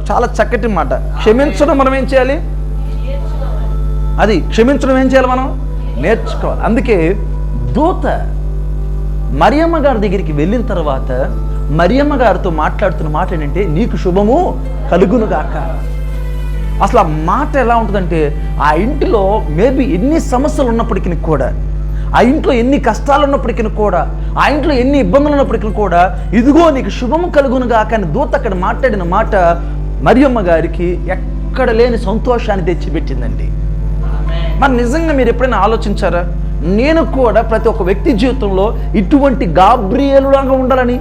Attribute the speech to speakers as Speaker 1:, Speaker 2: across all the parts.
Speaker 1: చాలా చక్కటి మాట. క్షమించడం మనం ఏం చేయాలి? అది క్షమించడం ఏం చేయాలి? మనం నేర్చుకోవాలి. అందుకే దూత మరియమ్మ గారి దగ్గరికి వెళ్ళిన తర్వాత మరియమ్మ గారితో మాట్లాడుతున్న మాట ఏంటంటే, నీకు శుభము కలుగునుగాక. అసలు ఆ మాట ఎలా ఉంటుందంటే, ఆ ఇంటిలో మేబీ ఎన్ని సమస్యలు ఉన్నప్పటికీ కూడా, ఆ ఇంట్లో ఎన్ని కష్టాలు ఉన్నప్పటికీ కూడా, ఆ ఇంట్లో ఎన్ని ఇబ్బందులు ఉన్నప్పటికీ కూడా, ఇదిగో నీకు శుభము కలుగునుగాక అని దూత అక్కడ మాట్లాడిన మాట మరియమ్మ గారికి ఎక్కడ లేని సంతోషాన్ని తెచ్చిపెట్టిందండి. మరి నిజంగా మీరు ఎప్పుడైనా ఆలోచించారా? నేను కూడా ప్రతి ఒక్క వ్యక్తి జీవితంలో ఇటువంటి గాబ్రియేలులాగా ఉండాలని,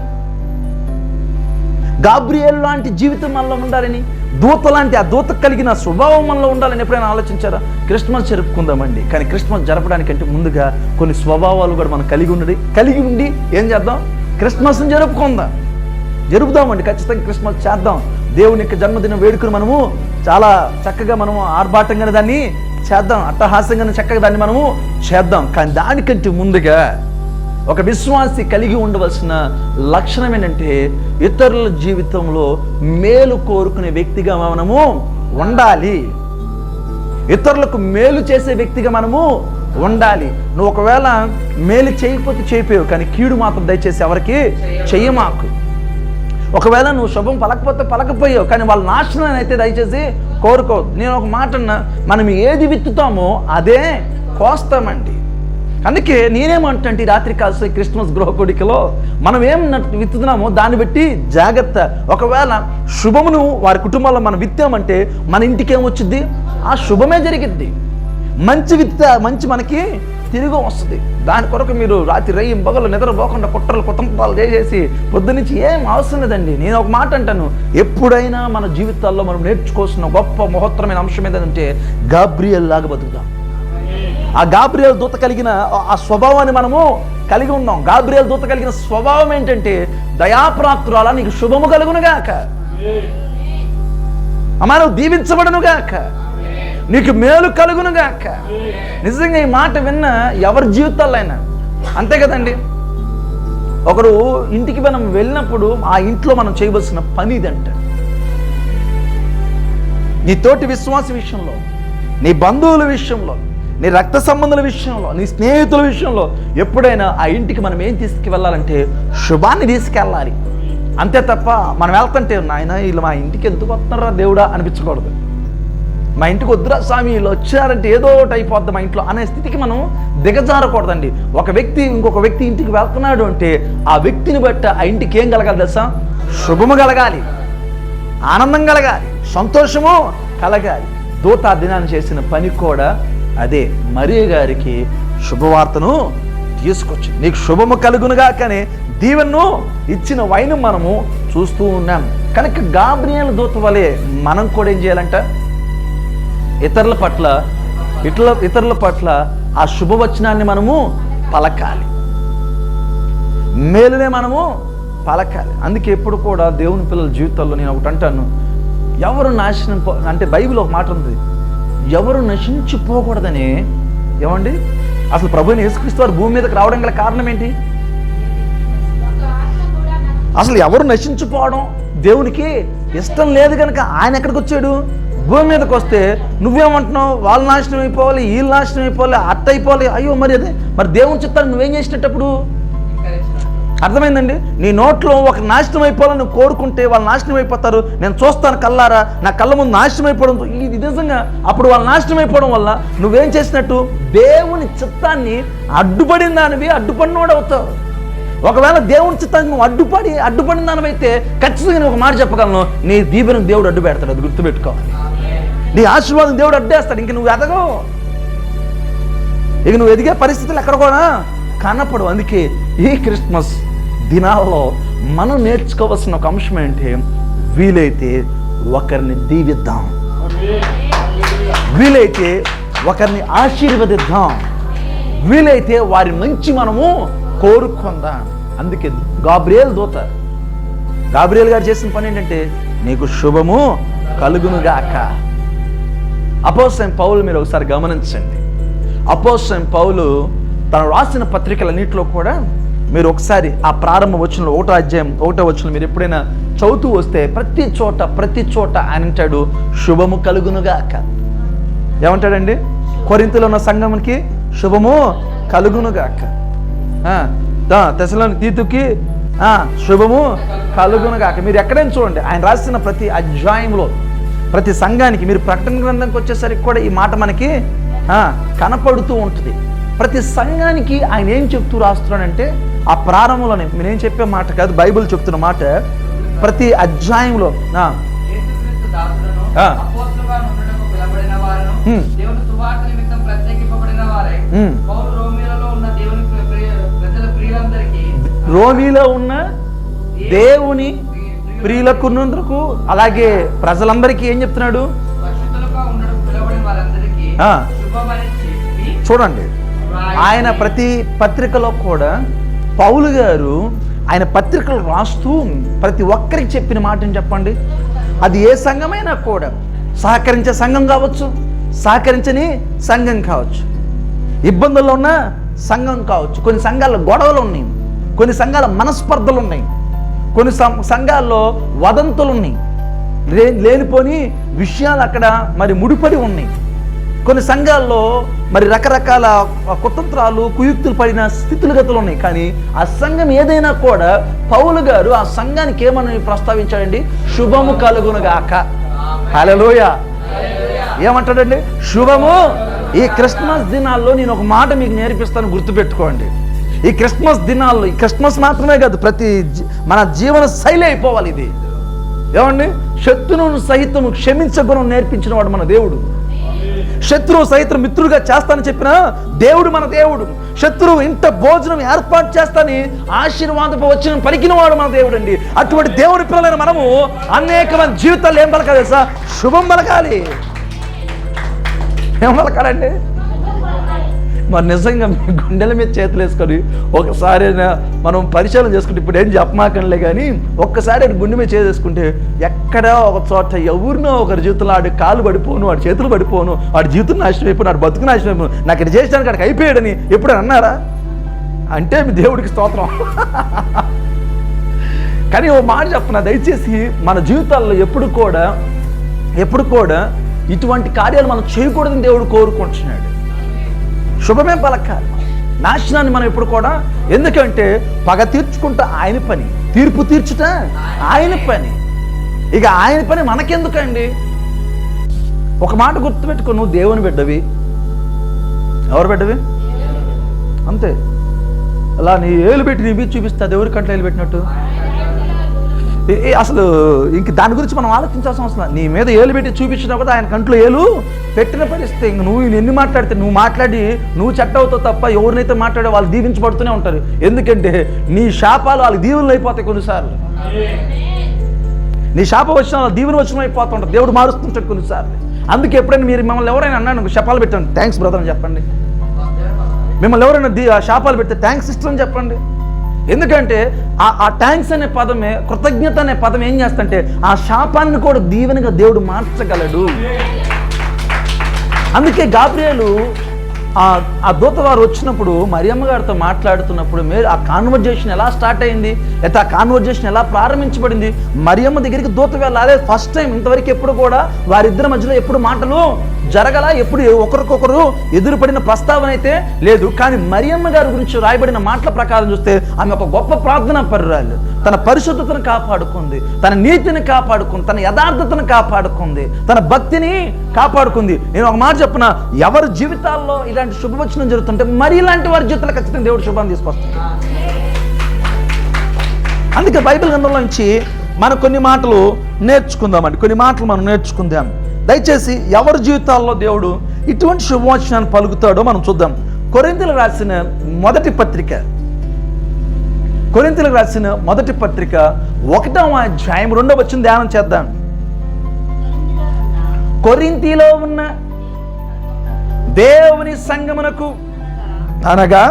Speaker 1: గాబ్రియేలు లాంటి జీవితం మనలో ఉండాలని, దూత లాంటి ఆ దూత కలిగిన స్వభావం మనలో ఉండాలని ఎప్పుడైనా ఆలోచించారా? క్రిస్మస్ జరుపుకుందామండి, కానీ క్రిస్మస్ జరపడానికంటే ముందుగా కొన్ని స్వభావాలు కూడా మనం కలిగి ఉండి ఏం చేద్దాం? క్రిస్మస్ని జరుపుదామండి. ఖచ్చితంగా క్రిస్మస్ చేద్దాం. దేవుని యొక్క జన్మదిన వేడుకను మనము చాలా చక్కగా మనము ఆర్భాటంగానే దాన్ని చేద్దాం, అట్టహాసంగానే చక్కగా దాన్ని మనము చేద్దాం. కానీ దానికంటే ముందుగా ఒక విశ్వాసి కలిగి ఉండవలసిన లక్షణం ఏంటంటే, ఇతరుల జీవితంలో మేలు కోరుకునే వ్యక్తిగా మనము ఉండాలి. ఇతరులకు మేలు చేసే వ్యక్తిగా మనము ఉండాలి. నువ్వు ఒకవేళ మేలు చేయకపోతే చేయపోయావు, కానీ కీడు మాత్రం దయచేసి ఎవరికి చెయ్యమాకు. ఒకవేళ నువ్వు శుభం పలకపోతే పలకపోయావు, కానీ వాళ్ళ నాశనం అయితే దయచేసి కోరుకోవద్దు. నేను ఒక మాట అన్నా, మనం ఏది విత్తుతామో అదే కోస్తామండి. అందుకే నేనేమంటే రాత్రి కాల్సిన క్రిస్మస్ గృహకోడికలో మనం ఏం విత్తుతున్నామో దాన్ని బట్టి జాగ్రత్త. ఒకవేళ శుభమును వారి కుటుంబాల్లో మనం విత్తామంటే మన ఇంటికి ఏమొచ్చుద్ది? ఆ శుభమే జరిగిద్ది. మంచి విత్తే మంచి మనకి తిరిగి వస్తుంది. దాని కొరకు మీరు రాత్రి రేయి పగలు నిద్రపోకుండా కుట్రలు చేసేసి పొద్దునుంచి ఏం అవసరం లేదండి. నేను ఒక మాట అంటాను, ఎప్పుడైనా మన జీవితాల్లో మనం నేర్చుకోవాల్సిన గొప్ప మహోత్తరమైన అంశం ఏంటంటే, గాబ్రియేల్ లాగా బతుకుతాం. ఆ గాబ్రియేల్ దూత కలిగిన ఆ స్వభావాన్ని మనము కలిగి ఉన్నాం. గాబ్రియేల్ దూత కలిగిన స్వభావం ఏంటంటే, దయాప్రాప్తురాలా నీకు శుభము కలుగునుగాక, అమ్మా నువ్వు దీవించబడునుగాక, నీకు మేలు కలుగునుగాక. నిజంగా ఈ మాట విన్న ఎవరి జీవితాల్లో అయినా అంతే కదండి. ఒకరు ఇంటికి మనం వెళ్ళినప్పుడు ఆ ఇంట్లో మనం చేయవలసిన పని ఇదంట. నీ తోటి విశ్వాస విషయంలో, నీ బంధువుల విషయంలో, నీ రక్త సంబంధుల విషయంలో, నీ స్నేహితుల విషయంలో ఎప్పుడైనా ఆ ఇంటికి మనం ఏం తీసుకువెళ్ళాలంటే శుభాన్ని తీసుకెళ్ళాలి. అంతే తప్ప మనం వెళ్తుంటే నాయన వీళ్ళు మా ఇంటికి ఎందుకు వస్తున్నారా దేవుడా అనిపించకూడదు. మా ఇంటికి వద్దురా స్వామి వీళ్ళు వచ్చారంటే ఏదో ఒకటి అయిపోద్ది మా ఇంట్లో అనే స్థితికి మనం దిగజారకూడదండి. ఒక వ్యక్తి ఇంకొక వ్యక్తి ఇంటికి వెళ్తున్నాడు అంటే ఆ వ్యక్తిని బట్టి ఆ ఇంటికి ఏం కలగాలి తెలుసా? శుభము కలగాలి, ఆనందం కలగాలి, సంతోషము కలగాలి. దూత ఆ దినాన్ని చేసిన పని కూడా అదే. మరియ గారికి శుభవార్తను తీసుకొచ్చి నీకు శుభము కలుగునుగా కానీ దీవెనను ఇచ్చిన వైనం మనము చూస్తూ ఉన్నాం. కనుక గాబ్రియేలు దూత వలె మనం కూడా ఏం చేయాలంట? ఇతరుల పట్ల ఆ శుభవచనాన్ని మనము పలకాలి, మేలునే మనము పలకాలి. అందుకే ఎప్పుడు కూడా దేవుని పిల్లల జీవితాల్లో నేను ఒకటి అంటాను, ఎవరు నాశనం అంటే బైబిల్ ఒక మాట ఉంది, ఎవరు నశించిపోకూడదని. ఏమండి అసలు ప్రభువుని యేసుక్రీస్తు వారు భూమి మీదకి రావడం గల కారణం ఏంటి? అసలు ఎవరు నశించిపోవడం దేవునికి ఇష్టం లేదు కనుక ఆయన ఎక్కడికి వచ్చాడు? భూమి మీదకి వస్తే నువ్వేమంటున్నావు? వాళ్ళు నాశనం అయిపోవాలి, వీళ్ళు నాశనం అయిపోవాలి, అట్ట అయిపోవాలి. అయ్యో మరి అదే మరి దేవుని చిత్తాన్ని నువ్వేం చేసినప్పుడు అర్థమైందండి. నీ నోట్లో ఒక నాశనం అయిపోవాలని నువ్వు కోరుకుంటే వాళ్ళు నాశనం అయిపోతారు. నేను చూస్తాను కల్లారా, నా కళ్ళ ముందు నాశనం అయిపోవడం, ఇది నిజంగా అప్పుడు వాళ్ళు నాశనం అయిపోవడం వల్ల నువ్వేం చేసినట్టు? దేవుని చిత్తాన్ని అడ్డుపడిన దానివి, అడ్డుపడినోడు అవుతావు. ఒకవేళ దేవుని చిత్తాన్ని నువ్వు అడ్డుపడిన దానివైతే ఖచ్చితంగా నేను ఒక మాట చెప్పగలను, నీ దీవెనకు దేవుడు అడ్డు పెడతాడు. అది గుర్తుపెట్టుకోవాలి. నీ ఆశీర్వాదం దేవుడు అడ్డేస్తాడు. ఇంక నువ్వు ఎదగవు, ఇక నువ్వు ఎదిగే పరిస్థితులు ఎక్కడ కూడా కనపడవు. అందుకే ఈ క్రిస్మస్ దినాల్లో మనం నేర్చుకోవాల్సిన ఒక అంశం ఏంటి? వీలైతే ఒకరిని దీవిద్దాం, వీలైతే ఒకరిని ఆశీర్వదిద్దాం, వీలైతే వారి మంచి మనము కోరుకుందాం. అందుకే గాబ్రియేల్ గారు చేసిన పని ఏంటంటే, నీకు శుభము కలుగునుగాక. అపోస్తలుడైన పౌలు మీరు ఒకసారి గమనించండి. అపోస్తలుడైన పౌలు తను రాసిన పత్రికలన్నింటిలో కూడా మీరు ఒకసారి ఆ ప్రారంభ వచనంలో 1వ అధ్యాయం 1వ వచనం మీరు ఎప్పుడైనా చదువుతూ వస్తే ప్రతి చోట ఆయన అంటాడు శుభము కలుగునుగాక. ఏమంటాడండి? కొరింథీలో ఉన్న సంఘమునికి శుభము కలుగునుగాక. తెస్సలోని తీతుకి శుభము కలుగునుగాక. మీరు ఎక్కడైనా చూడండి, ఆయన రాసిన ప్రతి అధ్యాయంలో ప్రతి సంఘానికి, మీరు ప్రకటన గ్రంథంకి వచ్చేసరికి కూడా ఈ మాట మనకి కనపడుతూ ఉంటుంది. ప్రతి సంఘానికి ఆయన ఏం చెప్తూ రాస్తున్నాడంటే, ఆ ప్రారంభంలోనే నేనేం చెప్పే మాట కాదు, బైబిల్ చెప్తున్న మాట. ప్రతి అధ్యాయంలో రోమీలో ఉన్న దేవుని ప్రియులకున్నందుకు అలాగే ప్రజలందరికీ ఏం చెప్తున్నాడు? చూడండి, ఆయన ప్రతి పత్రికలో కూడా పౌలు గారు ఆయన పత్రికలు రాస్తూ ప్రతి ఒక్కరికి చెప్పిన మాటని చెప్పండి. అది ఏ సంఘమైనా కూడా, సహకరించే సంఘం కావచ్చు, సహకరించని సంఘం కావచ్చు, ఇబ్బందుల్లో ఉన్న సంఘం కావచ్చు. కొన్ని సంఘాల్లో గొడవలు ఉన్నాయి, కొన్ని సంఘాల మనస్పర్ధలు ఉన్నాయి, కొన్ని సంఘాల్లో వదంతులు ఉన్నాయి, లేనిపోని విషయాలు అక్కడ మరి ముడిపడి ఉన్నాయి. కొన్ని సంఘాల్లో మరి రకరకాల కుతంత్రాలు కుయుక్తులు పడిన స్థితులగతులు ఉన్నాయి. కానీ ఆ సంఘం ఏదైనా కూడా పౌలు గారు ఆ సంఘానికి ఏమని ప్రస్తావించాడండి? శుభము కలుగునుగాక. హల్లెలూయా. ఏమంటాడండి? శుభము. ఈ క్రిస్మస్ దినాల్లో నేను ఒక మాట మీకు నేర్పిస్తాను, గుర్తుపెట్టుకోండి. ఈ క్రిస్మస్ దినాల్లో, ఈ క్రిస్మస్ మాత్రమే కాదు, ప్రతి మన జీవన శైలి అయిపోవాలి ఇది. ఏమండి? శత్రువును సహితం క్షమించ గుణం నేర్పించిన వాడు మన దేవుడు. శత్రువు సైతం మిత్రుడుగా చేస్తానని చెప్పిన దేవుడు మన దేవుడు. శత్రువు ఇంత భోజనం ఏర్పాటు చేస్తాని ఆశీర్వాదపు వచ్చిన పలికిన వాడు మన దేవుడు అండి. అటువంటి దేవుడి పిల్లలైన మనము అనేక మంది జీవితాలు ఏం పలకాలి తెలుసా? శుభం పలకాలి. ఏం పలకాలండి? మరి నిజంగా మీ గుండెల మీద చేతులు వేసుకొని ఒకసారి మనం పరిశీలన చేసుకుంటే, ఇప్పుడు ఏం చెప్పమాకంలే కానీ ఒక్కసారి గుండె మీద చేసుకుంటే ఎక్కడో ఒక చోట ఎవరినో ఒకరి జీవితంలో ఆడి కాలు పడిపోను, వాడి చేతులు పడిపోను, వాడి జీవితం నాశనం అయిపోను, వాడి బతుకు నాశనం అయిపోను, నాకు ఇది చేసినానికి అక్కడికి అయిపోయాడని ఎప్పుడైనా అన్నారా? అంటే మీ దేవుడికి స్తోత్రం. కానీ ఓ మాట చెప్తున్నా, దయచేసి మన జీవితాల్లో ఎప్పుడు కూడా ఇటువంటి కార్యాలు మనం చేయకూడదని దేవుడు కోరుకుంటున్నాడు. శుభమే పలకాలి, నాశనాన్ని మనం ఎప్పుడు కూడా. ఎందుకంటే పగ తీర్చుకుంటా ఆయన పని, తీర్పు తీర్చుట ఆయన పని. ఇక ఆయన పని మనకెందుకండి? ఒక మాట గుర్తుపెట్టుకో, నువ్వు దేవుని బిడ్డవి. ఎవరు బిడ్డవి? అంతే. అలా నీ ఏలు పెట్టి నీ మీద చూపిస్తా, దేవుడి కంట్లో ఏలు పెట్టినట్టు. అసలు ఇంక దాని గురించి మనం ఆలోచించాల్సిన అవసరం. నీ మీద ఏలు పెట్టి చూపించినా కూడా ఆయన కంట్లో ఏలు పెట్టిన పరిస్థితి. ఇంక నువ్వు ఎన్ని మాట్లాడితే, నువ్వు మాట్లాడి నువ్వు చెడ్డ అవుతావు తప్ప ఎవరినైతే మాట్లాడే వాళ్ళు దీవించబడుతూనే ఉంటారు. ఎందుకంటే నీ శాపాలు వాళ్ళకి దీవెనలు అయిపోతాయి. కొన్నిసార్లు నీ శాపం వచ్చిన వాళ్ళ దీవెన వచ్చిన అయిపోతుంటారు. దేవుడు మారుస్తుంటాడు కొన్నిసార్లు. అందుకే ఎప్పుడైనా మీరు మిమ్మల్ని ఎవరైనా అన్నాను శాపాలు పెట్టండి, థ్యాంక్స్ బ్రదర్ అని చెప్పండి. మిమ్మల్ని ఎవరైనా శాపాలు పెడితే థ్యాంక్స్ సిస్టర్ అని చెప్పండి. ఎందుకంటే ఆ థ్యాంక్స్ అనే పదమే, కృతజ్ఞత అనే పదం ఏం చేస్తంటే ఆ శాపాన్ని కూడా దీవెనగా దేవుడు మార్చగలడు. అందుకే గాబ్రియేలు ఆ దూతవారు వచ్చినప్పుడు మరియమ్మ గారితో మాట్లాడుతున్నప్పుడు ఆ కాన్వర్జేషన్ ఎలా స్టార్ట్ అయింది, లేదా ఆ కాన్వర్జేషన్ ఎలా ప్రారంభించబడింది? మరియమ్మ దగ్గరికి దూత వెళ్ళాలి ఫస్ట్ టైం. ఇంతవరకు ఎప్పుడు కూడా వారిద్దరి మధ్యలో ఎప్పుడు మాటలు జరగలా, ఎప్పుడు ఒకరికొకరు ఎదురుపడిన ప్రస్తావన అయితే లేదు. కానీ మరియమ్మ గారి గురించి రాయబడిన మాటల ప్రకారం చూస్తే ఆమె ఒక గొప్ప ప్రార్థనా పరురాలు. తన పరిశుద్ధతను కాపాడుకుంది, తన నీతిని కాపాడుకుంది, తన యథార్థతను కాపాడుకుంది, తన భక్తిని కాపాడుకుంది. నేను ఒక మాట చెప్పిన, ఎవరి జీవితాల్లో ఇలాంటి శుభవచనం జరుగుతుంటే మరి ఇలాంటి వారి జీవితాలు ఖచ్చితంగా దేవుడు శుభాన్ని తీసుకొస్తాడు. అందుకే బైబిల్ గ్రంథంలో నుంచి మనం కొన్ని మాటలు నేర్చుకుందామండి, కొన్ని మాటలు మనం నేర్చుకుందాం. దయచేసి ఎవరి జీవితాల్లో దేవుడు ఇటువంటి శుభవచనాన్ని పలుకుతాడో మనం చూద్దాం. కొరింథీయులకు రాసిన మొదటి పత్రిక 1వ అధ్యాయం 2వ వచనం ధ్యానం చేద్దాం. కొరింథీలో ఉన్న దేవుని సంఘమునకు అనగా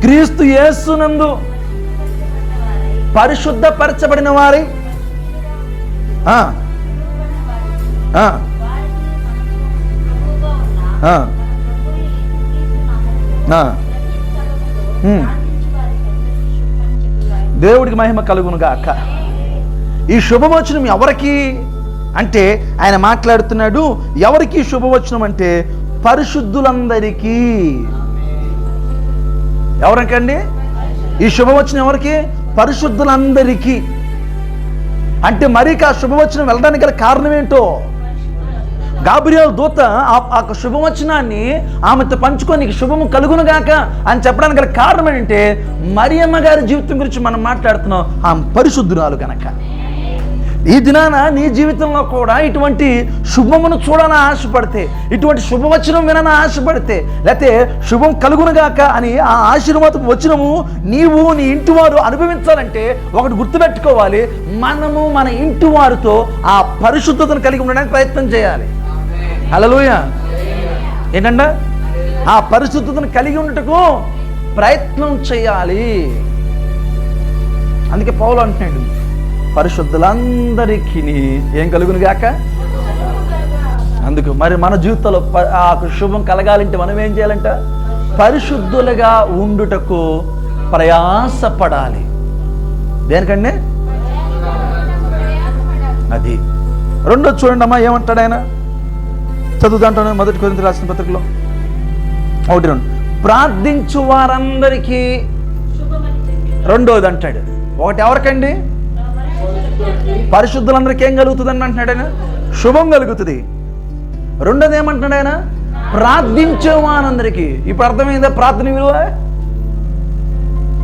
Speaker 1: క్రీస్తు యేసునందు పరిశుద్ధపరచబడిన వారి దేవుడికి మహిమ కలుగును గాక. ఈ శుభవచనం ఎవరికి అంటే ఆయన మాట్లాడుతున్నాడు, ఎవరికి శుభవచనం అంటే పరిశుద్ధులందరికీ. ఎవరికండి ఈ శుభవచనం? ఎవరికి? పరిశుద్ధులందరికీ. అంటే మరి ఆ శుభవచనం వెళ్ళడానికి గల కారణం ఏంటో, గాబ్రియేలు దూత ఆ శుభవచనాన్ని ఆమెతో పంచుకొని నీకు శుభము కలుగునుగాక అని చెప్పడానికి గల కారణం ఏంటంటే, మరియమ్మ గారి జీవితం గురించి మనం మాట్లాడుతున్నాం. ఆమె పరిశుద్ధురాలు గనక. ఈ దినాన నీ జీవితంలో కూడా ఇటువంటి శుభమును చూడాలని ఆశపడితే, ఇటువంటి శుభవచనం వినని ఆశపడితే, లేకపోతే శుభం కలుగునుగాక అని ఆ ఆశీర్వాదం వచనము నీవు నీ ఇంటి వారు అనుభవించాలంటే ఒకటి గుర్తుపెట్టుకోవాలి, మనము మన ఇంటి వారితో ఆ పరిశుద్ధతను కలిగి ఉండడానికి ప్రయత్నం చేయాలి. హల్లెలూయా. ఏంటంటే ఆ పరిశుద్ధతను కలిగి ఉండటకు ప్రయత్నం చేయాలి. అందుకే పౌలు అంటున్నాడు, పరిశుద్ధులందరికీ ఏం కలుగును గాక. అందుకు మరి మన జీవితంలో ఆ శుభం కలగాలంటే మనం ఏం చేయాలంట? పరిశుద్ధులుగా ఉండుటకు ప్రయాసపడాలి. దేనికండి? అది. రెండో చూడండి అమ్మా, ఏమంటాడు ఆయన? చదువుదంటాను మొదటి కొరింథీయులకు రాసిన పత్రికలో 1:2, ప్రార్థించు వారందరికీ. రెండోది అంటాడు, ఒకటి ఎవరికండి? పరిశుద్ధులందరికీ ఏం కలుగుతుందని అంటున్నాడు ఆయన? శుభం కలుగుతుంది. రెండోది ఏమంటున్నాడు ఆయన? ప్రార్థించే వారందరికీ. ఇప్పుడు అర్థమైందా ప్రార్థన విలువ?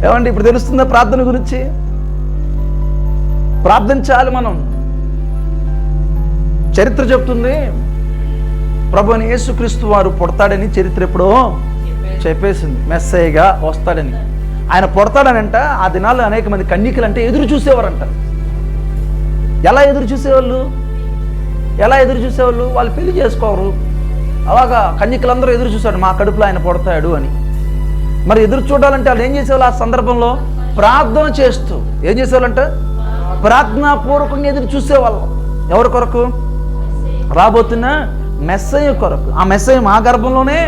Speaker 1: ఏమండి ఇప్పుడు తెలుస్తుందా ప్రార్థన గురించి? ప్రార్థించాలి మనం. చరిత్ర చెప్తుంది, ప్రభువైన యేసుక్రీస్తు వారు పుడతాడని చరిత్ర ఎప్పుడో చెప్పేసింది. మెస్సయ్యగా వస్తాడని. ఆయన పుడతాడనంట. ఆ దినాల్లో అనేక మంది కన్యకలు అంటే ఎదురు చూసేవారంట. ఎలా ఎదురు చూసేవాళ్ళు? వాళ్ళు పెళ్లి చేసుకోరు. అలాగా కన్యకలందరూ ఎదురు చూశాడు, మా కడుపులో ఆయన పుడతాడు అని. మరి ఎదురు చూడాలంటే వాళ్ళు ఏం చేసేవాళ్ళు? ఆ సందర్భంలో ప్రార్థన చేస్తూ ఏం చేసేవాళ్ళంట? ప్రార్థనాపూర్వకంగా ఎదురు చూసేవాళ్ళం. ఎవరి కొరకు? రాబోతున్న మెస్సయ్య కొరకు. ఆ మెస్సయ్య మా గర్భంలోనే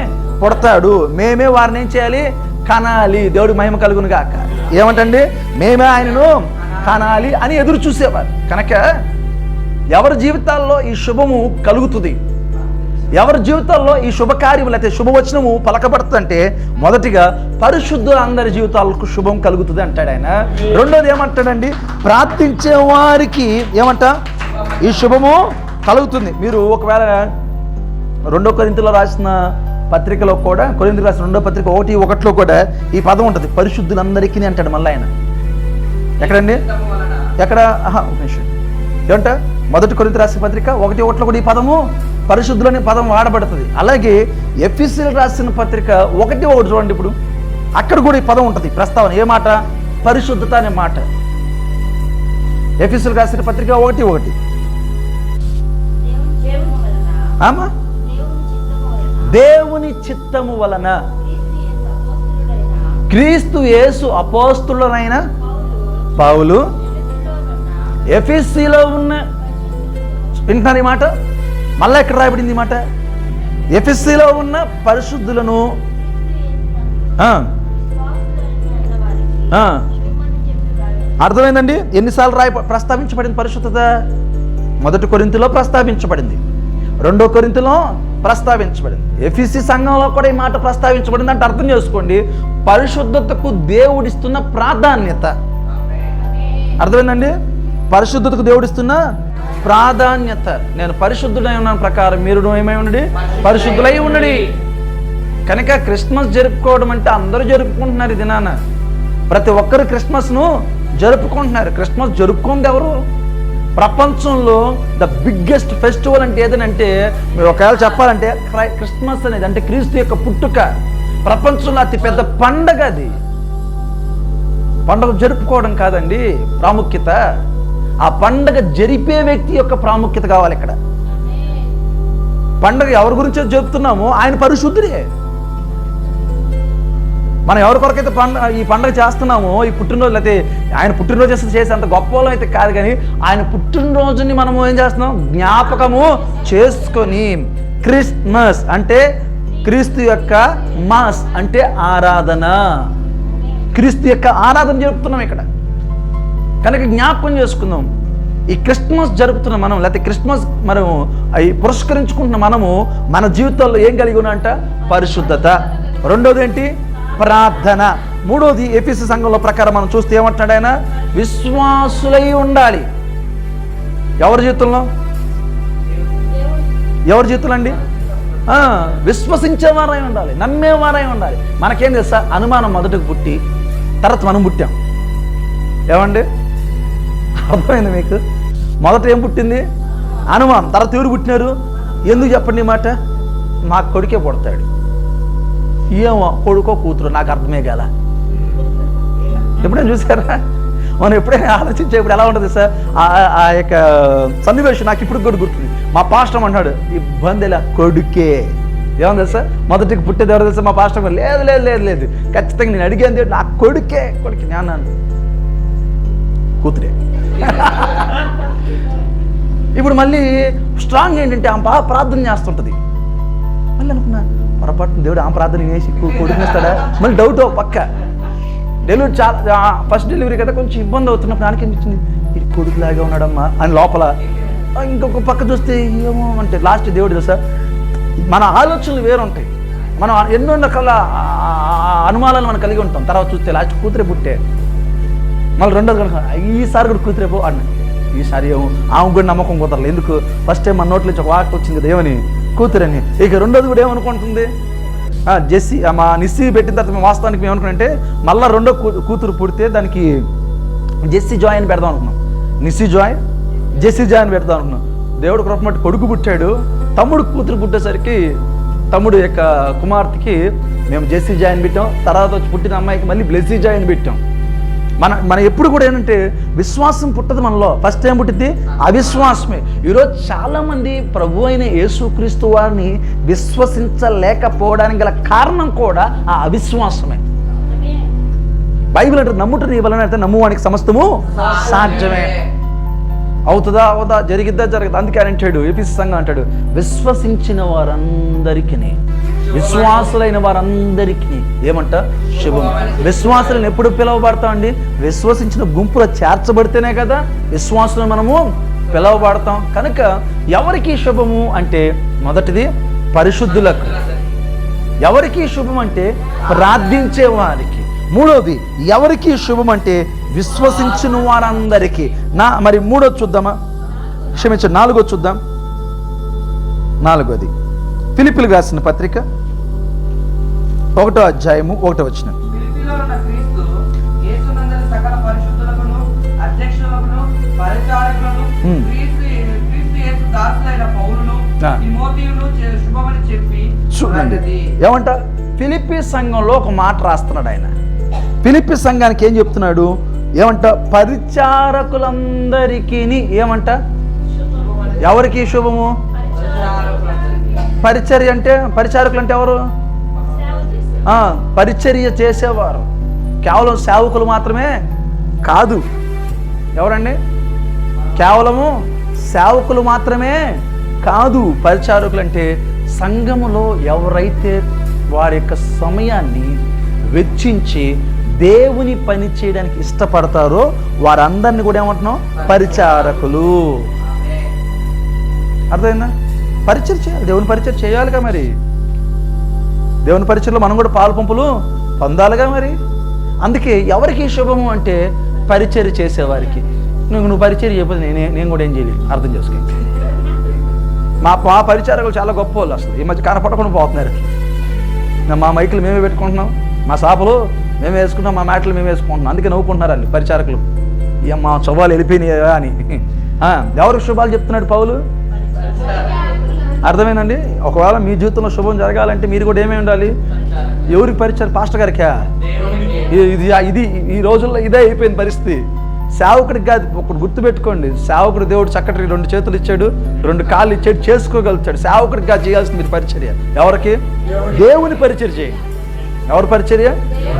Speaker 1: పుడతాడు, మేమే వారిని ఏం చేయాలి? కనాలి. దేవుడి మహిమ కలుగును గాక. ఏమంటండి? మేమే ఆయనను కనాలి అని ఎదురు చూసేవారు. కనుక ఎవరి జీవితాల్లో ఈ శుభము కలుగుతుంది, ఎవరి జీవితాల్లో ఈ శుభకార్యము లేకపోతే శుభవచనము పలకబడుతుందంటే, మొదటిగా పరిశుద్ధుల అందరి జీవితాలకు శుభం కలుగుతుంది అంటాడు ఆయన. రెండోది ఏమంటాడండి? ప్రార్థించే వారికి ఏమంట? ఈ శుభము కలుగుతుంది. మీరు ఒకవేళ 2 కొరింథీయులకు రాసిన పత్రికలో కూడా, కొరింథీయులకు రాసిన 2వ పత్రిక 1:1 కూడా ఈ పదం ఉంటుంది, పరిశుద్ధులందరికీ అంటాడు మళ్ళీ ఆయన. ఎక్కడండి? ఎక్కడ? ఏమంట? 1 కొరింథీయులకు రాసిన పత్రిక 1:1 కూడా ఈ పదము పరిశుద్ధులు అనే పదం వాడబడుతుంది. అలాగే ఎఫెసీయులకు రాసిన పత్రిక 1:1 చూడండి. ఇప్పుడు అక్కడ కూడా ఈ పదం ఉంటుంది, ప్రస్తావన. ఏ మాట? పరిశుద్ధత అనే మాట. ఎఫెసీయులకు రాసిన పత్రిక 1:1. ఆమా, దేవుని చిత్తము వలన క్రీస్తు యేసు అపోస్తులైన పౌలు ఎఫెసీలో ఉన్న, వింటున్నారు ఈ మాట? మళ్ళీ ఎక్కడ రాయబడింది ఈ మాట? ఎఫెసీలో ఉన్న పరిశుద్ధులను అర్థమైందండి? ఎన్నిసార్లు ప్రస్తావించబడింది పరిశుద్ధత? 1 కొరింథీలో ప్రస్తావించబడింది, 2 కొరింథీలో ప్రస్తావించబడింది, ఎఫెసీ సంఘంలో కూడా ఈ మాట ప్రస్తావించబడింది. అంటే అర్థం చేసుకోండి, పరిశుద్ధతకు దేవుడిస్తున్న ప్రాధాన్యత. అర్థమైందండి? పరిశుద్ధతకు దేవుడిస్తున్న ప్రాధాన్యత. నేను పరిశుద్ధుడై ఉన్నాను ప్రకారం మీరు ఏమై ఉండండి? పరిశుద్ధులై ఉండండి. కనుక క్రిస్మస్ జరుపుకోవడం అంటే అందరూ జరుపుకుంటున్నారు ఈ దినాన. ప్రతి ఒక్కరు క్రిస్మస్ను జరుపుకుంటున్నారు. క్రిస్మస్ జరుపుకుంది ఎవరు? ప్రపంచంలో ద బిగ్గెస్ట్ ఫెస్టివల్ అంటే ఏదనంటే, మీరు ఒకవేళ చెప్పాలంటే క్రిస్మస్ అనేది, అంటే క్రీస్తు యొక్క పుట్టుక. ప్రపంచంలో అతి పెద్ద పండగ అది. పండుగ జరుపుకోవడం కాదండి ప్రాముఖ్యత, ఆ పండగ జరిపే వ్యక్తి యొక్క ప్రాముఖ్యత కావాలి ఇక్కడ. పండగ ఎవరి గురించో చెప్తున్నామో ఆయన పరిశుద్ధుడే. మనం ఎవరి కొరకైతే ఈ పండుగ చేస్తున్నామో, ఈ పుట్టినరోజు అయితే ఆయన పుట్టినరోజు చేసేంత గొప్ప వాళ్ళం అయితే కాదు, కానీ ఆయన పుట్టినరోజుని మనము ఏం చేస్తున్నాం? జ్ఞాపకము చేసుకొని. క్రిస్మస్ అంటే క్రీస్తు యొక్క మాస్ అంటే ఆరాధన. క్రీస్తు యొక్క ఆరాధన జరుపుతున్నాం ఇక్కడ. కనుక జ్ఞాపకం చేసుకుందాం. ఈ క్రిస్మస్ జరుపుతున్న మనం, లేకపోతే క్రిస్మస్ మనం అవి పురస్కరించుకుంటున్న మనము మన జీవితాల్లో ఏం కలిగి ఉన్నంట? పరిశుద్ధత. రెండోది ఏంటి? ప్రార్థన. మూడోది ఎఫెసీ సంఘంలో ప్రకారం మనం చూస్తే ఏమంటున్నాడు ఆయన? విశ్వాసులై ఉండాలి. ఎవరి జీవితంలో? ఎవరి జీవితంలో అండి? విశ్వసించేవారై ఉండాలి, నమ్మేవారై ఉండాలి. మనకేం తెలుసా? అనుమానం మొదటికి పుట్టి తర్వాత మనం పుట్టాం. ఏమండి, అర్థమైంది మీకు? మొదట ఏం పుట్టింది? అనుమానం. తర్వాత ఎవరు పుట్టినారు? ఎందుకు చెప్పండి ఈ మాట? మా కొడుకే పుడతాడు. ఏమో కొడుకో కూతురు నాకు అర్థమే కాల. ఎప్పుడైనా చూసారా? మనం ఎప్పుడైనా ఆలోచించేప్పుడు ఎలా ఉంటుంది సార్ ఆ యొక్క సన్నివేశం? నాకు ఇప్పుడు కూడా గుర్తుంది. మా పాస్టర్ అంటాడు, ఇబ్బందిలా కొడుకే. ఏమన్నా సార్? మొదటికి పుట్టేది ఎవరు తెలుసా? మా పాస్టర్. లేదు లేదు లేదు లేదు, ఖచ్చితంగా నేను అడిగేది నా కొడుకే. కొడుకు నేను కూతురే. ఇప్పుడు మళ్ళీ స్ట్రాంగ్ ఏంటంటే ఆమె బాగా ప్రార్థన చేస్తుంటుంది. మళ్ళీ అనుకున్నా, పొరపాటు దేవుడు ఆమె ప్రార్థన వేసి కొడుకునేస్తాడా? మళ్ళీ డౌట్ పక్క. డెలివరీ చాలా ఫస్ట్ డెలివరీ కదా, కొంచెం ఇబ్బంది అవుతున్నప్పుడు దానికి అనిపించింది, ఇది కొడుకులాగే ఉన్నాడమ్మా అని లోపల. ఇంకొక పక్క చూస్తే ఏమో అంటే లాస్ట్ దేవుడు తెలుసా, మన ఆలోచనలు వేరుంటాయి. మనం ఎన్నో రకాల అనుమానాలు మనం కలిగి ఉంటాం. తర్వాత చూస్తే లాస్ట్ కూతురే పుట్టే. మళ్ళీ రెండోది కనుక ఈసారి కూడా కూతురే పో అన్న. ఈసారి ఏమో ఆమె కూడా నమ్మకం కుదరలేదు. ఎందుకు? ఫస్ట్ టైం మన నోట్ల నుంచి ఒక వార్త వచ్చింది కదా, ఏమని? కూతురని. ఇక రెండోది కూడా ఏమనుకుంటుంది? జెస్సీ మా నిస్సీ పెట్టిన తర్వాత మేము వాస్తవానికి మేము అనుకున్నాంటే మళ్ళీ రెండో కూతురు పుడితే దానికి జెస్సీ జాయ్ అని పెడదాం అనుకున్నాం. నిస్సీ జాయ్, జెస్సీ జాయ్ అని పెడదాం అనుకున్నాం. దేవుడు కృపమట్టి కొడుకు పుట్టాడు. తమ్ముడు కూతురు పుట్టేసరికి తమ్ముడు యొక్క కుమార్తెకి మేము జెస్సీ జాయ్ అని పెట్టాం. తర్వాత వచ్చి పుట్టిన అమ్మాయికి మళ్ళీ బ్లెస్సీ జాయ్ అని పెట్టాం. మన ఎప్పుడు కూడా ఏంటంటే విశ్వాసం పుట్టదు మనలో. ఫస్ట్ టైం పుట్టింది అవిశ్వాసమే. ఈరోజు చాలామంది ప్రభు అయిన యేసుక్రీస్తు వారిని విశ్వసించలేకపోవడానికి గల కారణం కూడా ఆ అవిశ్వాసమే. బైబిల్ అంటే నమ్ముట నీ వలన అయితే నమ్మువానికి సమస్తము సాధ్యమే. అవుతుందా అవుదా, జరిగిద్దా జరగదా. అందుకే ఆయన అంటాడు, ఎఫెసీ సంఘం అంటాడు, విశ్వసించిన వారందరికీ, విశ్వాసులైన వారందరికీ ఏమంట? శుభం. విశ్వాసులను ఎప్పుడు పిలువబడతామండి? విశ్వసించిన గుంపులో చేర్చబడితేనే కదా విశ్వాసులను మనము పిలువబడతాం. కనుక ఎవరికి శుభము అంటే మొదటిది పరిశుద్ధులకు. ఎవరికి శుభం అంటే ప్రార్థించే వారికి. మూడోది ఎవరికి శుభం అంటే విశ్వసించిన వారందరికీ. మరి మూడోది చూద్దామా? క్షమించండి, నాలుగోది చూద్దాం. నాలుగోది ఫిలిప్పీయులకు రాసిన పత్రిక 1వ అధ్యాయము 1వ వచనం. చూడండి ఏమంట? ఫిలిప్పీ సంఘంలో ఒక మాట రాస్తున్నాడు ఆయన. ఫిలిప్పీ సంఘానికి ఏం చెప్తున్నాడు? ఏమంట? పరిచారకులందరికీ. ఏమంట? ఎవరికి శుభము? పరిచర్య అంటే, పరిచారకులు అంటే ఎవరు? పరిచర్య చేసేవారు. కేవలం సేవకులు మాత్రమే కాదు. ఎవరండి? కేవలము సేవకులు మాత్రమే కాదు. పరిచారకులు అంటే సంఘములో ఎవరైతే వారి యొక్క సమయాన్ని వెచ్చించి దేవుని పని చేయడానికి ఇష్టపడతారో వారందరినీ కూడా ఏమంటున్నాం? పరిచారకులు. అర్థమైందా? పరిచయం చేయాలి, దేవుని పరిచయం చేయాలిగా. మరి దేవుని పరిచయంలో మనం కూడా పాలు పంపులు పొందాలిగా. మరి అందుకే ఎవరికి శుభము అంటే పరిచర్య చేసేవారికి. నువ్వు పరిచర్య చేయకపోతే నేను కూడా ఏం చేయలేదు. అర్థం చేసుకో. మా పరిచారకులు చాలా గొప్ప వాళ్ళు. అసలు ఈ మధ్య కనపడకుండా పోతున్నారు. మా మైకులు మేమే పెట్టుకుంటున్నాం, మా సాపలు మేమే వేసుకుంటాం, మా మ్యాట్లు మేమే వేసుకుంటున్నాం. అందుకే నవ్వుకుంటున్నారు వాళ్ళు పరిచారకులు. మా శుభాలు వెళ్ళిపోయినాయా అని. ఎవరికి శుభాలు చెప్తున్నాడు పౌలు? అర్థమైందండి? ఒకవేళ మీ జీవితంలో శుభం జరగాలంటే మీరు కూడా ఏమై ఉండాలి? ఎవరికి పరిచయం? పాస్టర్ గారికా? ఇది ఈ రోజుల్లో ఇదే అయిపోయింది పరిస్థితి. సేవకుడికి కాదు. ఒకటి గుర్తుపెట్టుకోండి, సేవకుడు దేవుడు చక్కటి 2 చేతులు ఇచ్చాడు, 2 కాళ్ళు ఇచ్చాడు, చేసుకోగలుగుతాడు. సేవకుడికి కాదు చేయాల్సింది మీరు పరిచర్య. ఎవరికి? దేవుని పరిచర్య చేయండి. ఎవరి పరిచర్య?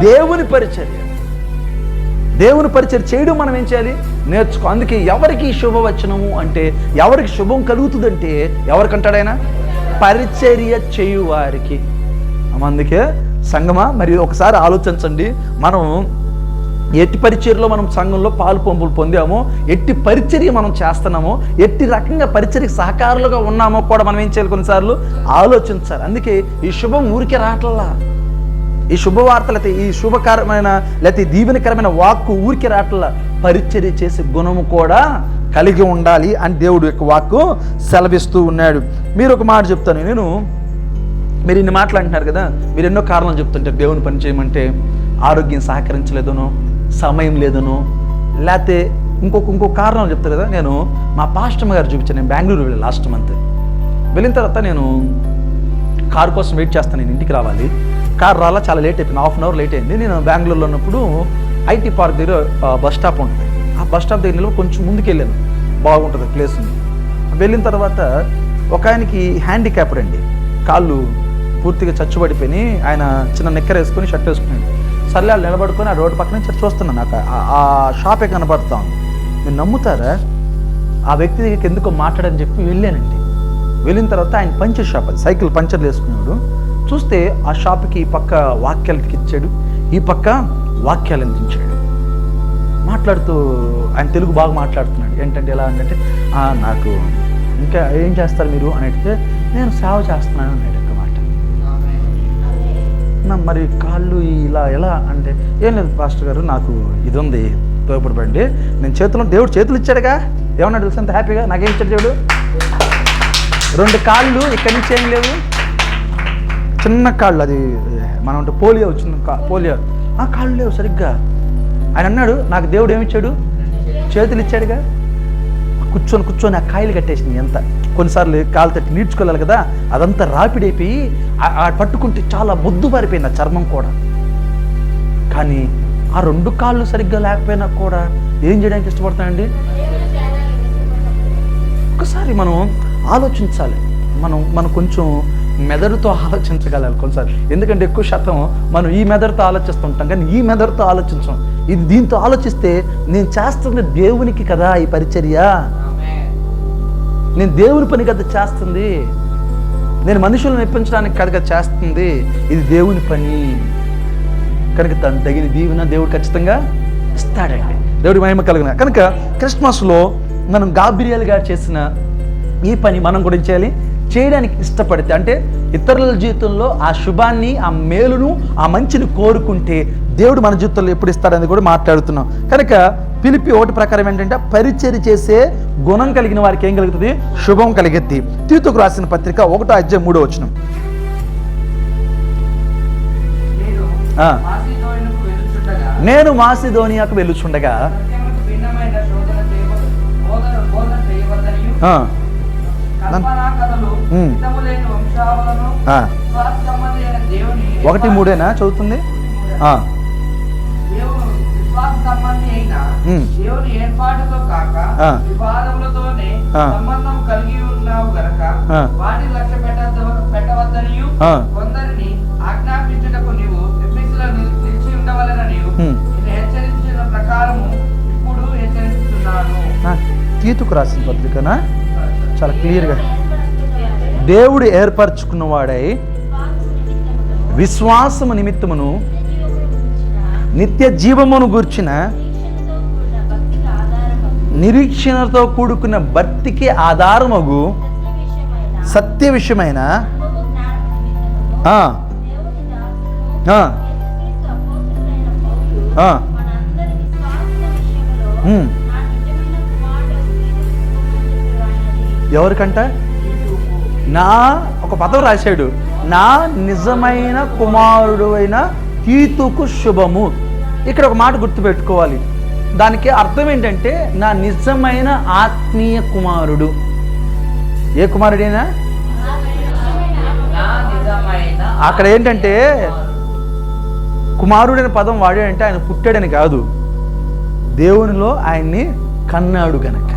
Speaker 1: దేవుని పరిచర్య. దేవుని పరిచర్య చేయడం మనం ఏం చేయాలి? నేర్చుకో. అందుకే ఎవరికి శుభవచనము అంటే, ఎవరికి శుభం కలుగుతుందంటే ఎవరికంటాడు ఆయన? పరిచర్య చేయువారికి. అందుకే సంగమా మరి ఒకసారి ఆలోచించండి. మనం ఎట్టి పరిచర్యలో మనం సంఘంలో పాలు పంపులు పొందామో, ఎట్టి పరిచర్య మనం చేస్తున్నామో, ఎట్టి రకంగా పరిచర్యకి సహకారులుగా ఉన్నామో కూడా మనం ఏం చేయాలి, కొన్నిసార్లు ఆలోచించాలి. అందుకే ఈ శుభం ఊరికే రావట్లా, ఈ శుభవార్త లేకపోతే ఈ శుభకరమైన లేకపోతే దీవెనకరమైన వాక్కు ఊరికి రావట్లా, పరిచర్య చేసే గుణము కూడా కలిగి ఉండాలి అని దేవుడు యొక్క వాక్కు సెలవిస్తూ ఉన్నాడు. మీరు ఒక మాట చెప్తాను, మీరు ఇన్ని మాటలు అంటున్నారు కదా, మీరు ఎన్నో కారణాలు చెప్తుంటారు దేవుని పని చేయమంటే. ఆరోగ్యం సహకరించలేదనో, సమయం లేదనో, లేకపోతే ఇంకొక కారణాలు చెప్తారు కదా. నేను మా పాస్టమ్ గారు చూపించాను, నేను బెంగళూరు వెళ్ళాను లాస్ట్ మంత్. వెళ్ళిన తర్వాత నేను కారు కోసం వెయిట్ చేస్తాను, నేను ఇంటికి రావాలి, కారు రాలా, చాలా లేట్ అయిపోయింది, 1/2 అవర్ లేట్ అయింది. నేను బెంగళూరులో ఉన్నప్పుడు ఐటీ పార్క్ దగ్గర బస్ స్టాప్ ఉంటుంది, ఆ బస్ స్టాప్ దగ్గర కొంచెం ముందుకు వెళ్ళాను, బాగుంటుంది ప్లేస్ ఉంది. వెళ్ళిన తర్వాత ఒక ఆయనకి హ్యాండిక్యాప్డ్ అండి, కాళ్ళు పూర్తిగా చచ్చుబడిపోయి, ఆయన చిన్న నిక్కర్ వేసుకొని షర్ట్ వేసుకున్నాడు. సర్లే వాళ్ళు నిలబడుకొని ఆ రోడ్డు పక్కన నుంచి చూస్తున్నాను, నాకు ఆ షాపే కనబడతా ఉంది. మీరు నమ్ముతారా, ఆ వ్యక్తి దగ్గరికి ఎందుకో మాట్లాడని చెప్పి వెళ్ళానండి. వెళ్ళిన తర్వాత ఆయన పంచర్ షాప్, అది సైకిల్ పంచర్లు వేసుకున్నాడు. చూస్తే ఆ షాప్కి ఈ పక్క వాక్యాలు ఇచ్చాడు, ఈ పక్క వాక్యాలు అందించాడు. మాట్లాడుతూ ఆయన తెలుగు బాగా మాట్లాడుతున్నాడు. ఏంటంటే ఎలా అంటే, నాకు ఇంకా ఏం చేస్తారు మీరు అని అడిగితే, నేను సేవ చేస్తున్నాను అన్నాడు ఒక మాట. మరి కాళ్ళు ఇలా ఎలా అంటే, ఏం లేదు పాస్టర్ గారు, నాకు ఇది ఉంది తోపడబండి, నేను దేవుడు చేతులు ఇచ్చాడుగా, ఏమన్నా తెలుసు అంత హ్యాపీగా, నాకేం ఇచ్చాడు దేవుడు, 2 కాళ్ళు, ఇక్కడి నుంచి ఏం లేవు, చిన్న కాళ్ళు, అది మనం అంటే పోలియో వచ్చింది, పోలియో, ఆ కాళ్ళు లేవు సరిగ్గా. ఆయన అన్నాడు, నాకు దేవుడు ఏమిచ్చాడు, చేతులు ఇచ్చాడుగా. కూర్చొని ఆ కాయలు కట్టేసింది. ఎంత కొన్నిసార్లు కాలు తట్టి నీడ్చుకోవాలి కదా, అదంతా రాపిడైపోయి పట్టుకుంటే చాలా మొద్దు పారిపోయింది ఆ చర్మం కూడా. కానీ ఆ 2 కాళ్ళు సరిగ్గా లేకపోయినా కూడా ఏం చేయడానికి ఇష్టపడతానండి. ఒకసారి మనం ఆలోచించాలి, మనం కొంచెం మెదడుతో ఆలోచించగలాలి కొన్నిసార్లు. ఎందుకంటే ఎక్కువ శాతం మనం ఈ మెదడుతో ఆలోచిస్తుంటాం, కానీ ఈ మెదడుతో ఆలోచించాం. ఇది దీంతో ఆలోచిస్తే, నేను చేస్తుంది దేవునికి కదా ఈ పరిచర్య, నేను దేవుని పని కదా చేస్తుంది, నేను మనుషులను మెప్పించడానికి కదా చేస్తుంది, ఇది దేవుని పని కనుక తను తగిన దీవెన దేవుడు ఖచ్చితంగా ఇస్తాడండి. దేవుడి మహిమ కలిగిన కనుక క్రిస్మస్లో మనం గాబ్రియల్ గారు చేసిన ఈ పని మనం కూడా చేయాలి. చేయడానికి ఇష్టపడితే, అంటే ఇతరుల జీవితంలో ఆ శుభాన్ని, ఆ మేలును, ఆ మంచిని కోరుకుంటే దేవుడు మన జీవితంలో ఎప్పుడు ఇస్తాడని కూడా మాట్లాడుతున్నాం. కనుక ఫిలిప్పీ 1 ప్రకారం ఏంటంటే, పరిచర్య చేసే గుణం కలిగిన వారికి ఏం కలుగుతుంది, శుభం కలిగిద్ది. తీతుకు రాసిన పత్రిక 1:3 నేను మాసిదోనియాకు వెళ్ళుచుండగా ఒకటి మూడేనా చదువుతుంది. తీతుకు రాసిన పత్రికనా చాలా క్లియర్గా, దేవుడు ఏర్పరచుకున్న వాడై విశ్వాసము నిమిత్తమును నిత్య జీవమును గూర్చిన నిరీక్షణతో కూడుకున్న భక్తికి ఆధారమగు సత్య విషయమైన ఎవరికంట, నా ఒక పదం రాశాడు, నా నిజమైన కుమారుడు అయిన తీతుకు శుభము. ఇక్కడ ఒక మాట గుర్తుపెట్టుకోవాలి, దానికి అర్థం ఏంటంటే నా నిజమైన ఆత్మీయ కుమారుడు. ఏ కుమారుడైనా అక్కడ ఏంటంటే కుమారుడైన పదం వాడాడంటే ఆయన పుట్టాడని కాదు, దేవునిలో ఆయన్ని కన్నాడు గనక.